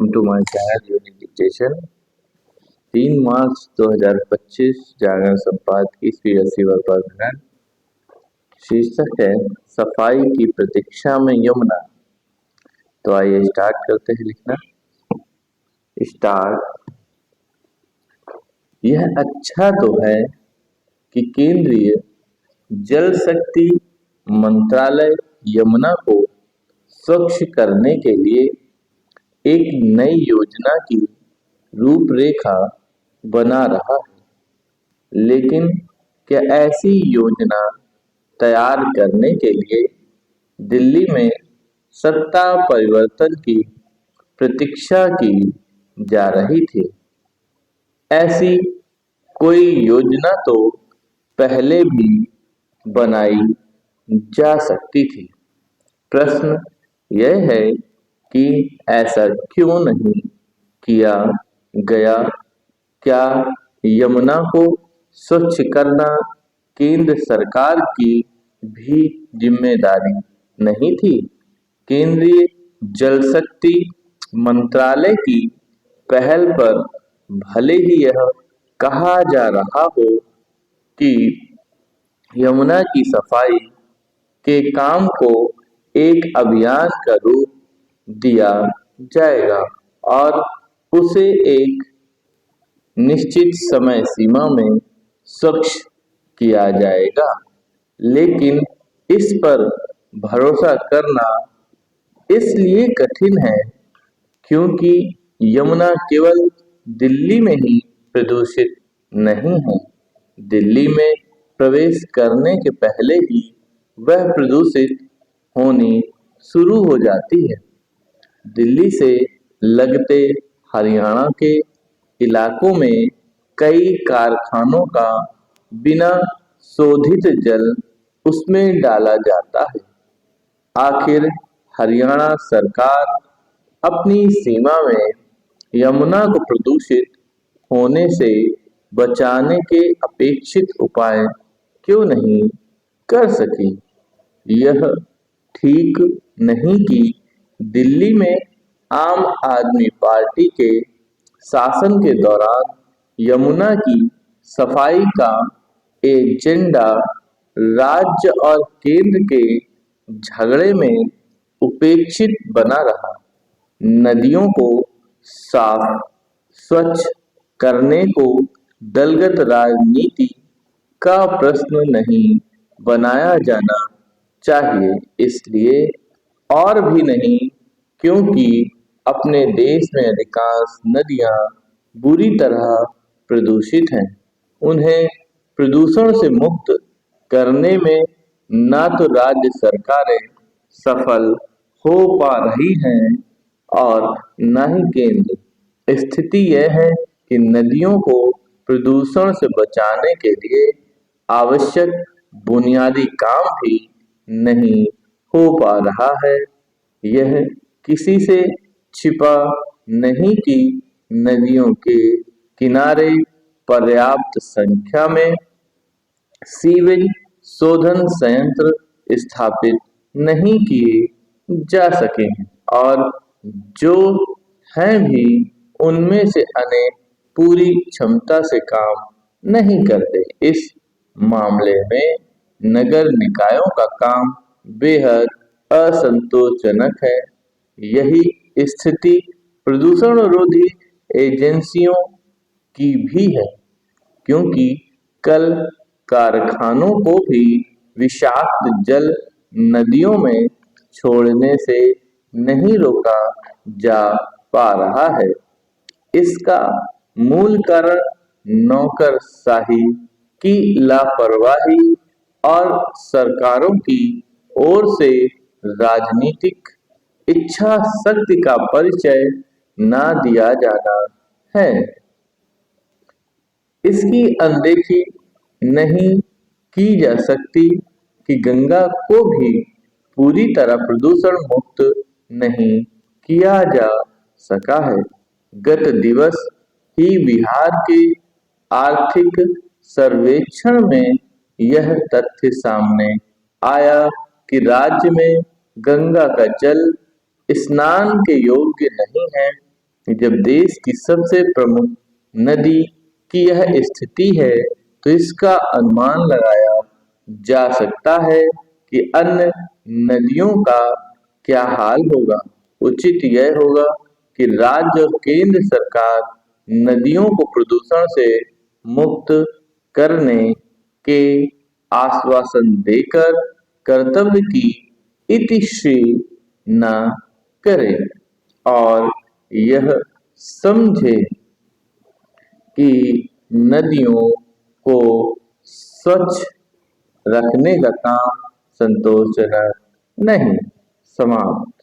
To my channel unique dictation 3 मार्च 2025 जागरण संपादकीय श्री रसीवर पर शीर्षक है सफाई की प्रतीक्षा में यमुना। तो आइए स्टार्ट करते हैं लिखना। स्टार्ट। यह अच्छा तो है कि केंद्रीय जल शक्ति मंत्रालय यमुना को स्वच्छ करने के लिए एक नई योजना की रूपरेखा बना रहा है, लेकिन क्या ऐसी योजना तैयार करने के लिए दिल्ली में सत्ता परिवर्तन की प्रतीक्षा की जा रही थी? ऐसी कोई योजना तो पहले भी बनाई जा सकती थी। प्रश्न यह है कि ऐसा क्यों नहीं किया गया? क्या यमुना को स्वच्छ करना केंद्र सरकार की भी जिम्मेदारी नहीं थी? केंद्रीय जल शक्ति मंत्रालय की पहल पर भले ही यह कहा जा रहा हो कि यमुना की सफाई के काम को एक अभियान का रूप दिया जाएगा और उसे एक निश्चित समय सीमा में स्वच्छ किया जाएगा, लेकिन इस पर भरोसा करना इसलिए कठिन है क्योंकि यमुना केवल दिल्ली में ही प्रदूषित नहीं है। दिल्ली में प्रवेश करने के पहले ही वह प्रदूषित होनी शुरू हो जाती है। दिल्ली से लगते हरियाणा के इलाकों में कई कारखानों का बिना शोधित जल उसमें डाला जाता है। आखिर हरियाणा सरकार अपनी सीमा में यमुना को प्रदूषित होने से बचाने के अपेक्षित उपाय क्यों नहीं कर सकी? यह ठीक नहीं कि दिल्ली में आम आदमी पार्टी के शासन के दौरान यमुना की सफाई का एजेंडा राज्य और केंद्र के झगड़े में उपेक्षित बना रहा। नदियों को साफ स्वच्छ करने को दलगत राजनीति का प्रश्न नहीं बनाया जाना चाहिए, इसलिए और भी नहीं क्योंकि अपने देश में अधिकांश नदियां बुरी तरह प्रदूषित हैं। उन्हें प्रदूषण से मुक्त करने में न तो राज्य सरकारें सफल हो पा रही हैं और न ही केंद्र। स्थिति यह है कि नदियों को प्रदूषण से बचाने के लिए आवश्यक बुनियादी काम भी नहीं हो पा रहा है। यह किसी से छिपा नहीं कि नदियों के किनारे पर्याप्त संख्या में सीवेज शोधन संयंत्र स्थापित नहीं किए जा सके हैं और जो हैं भी उनमें से अनेक पूरी क्षमता से काम नहीं करते। इस मामले में नगर निकायों का काम बेहद असंतोषजनक है। यही स्थिति प्रदूषण रोधी एजेंसियों की भी है, क्योंकि कल कारखानों को भी विषाक्त जल नदियों में छोड़ने से नहीं रोका जा पा रहा है। इसका मूल कारण नौकरशाही की लापरवाही और सरकारों की ओर से राजनीतिक इच्छा शक्ति का परिचय ना दिया जाना है। इसकी अनदेखी नहीं की जा सकती कि गंगा को भी पूरी तरह प्रदूषण मुक्त नहीं किया जा सका है। गत दिवस ही बिहार के आर्थिक सर्वेक्षण में यह तथ्य सामने आया कि राज्य में गंगा का जल स्नान के योग्य नहीं है। जब देश की सबसे प्रमुख नदी की यह स्थिति है, तो इसका अनुमान लगाया जा सकता है कि अन्य नदियों का क्या हाल होगा। उचित यह होगा कि राज्य और केंद्र सरकार नदियों को प्रदूषण से मुक्त करने के आश्वासन देकर कर्तव्य की इतिश्री न करे और यह समझे कि नदियों को स्वच्छ रखने का काम संतोषजनक नहीं। समाप्त।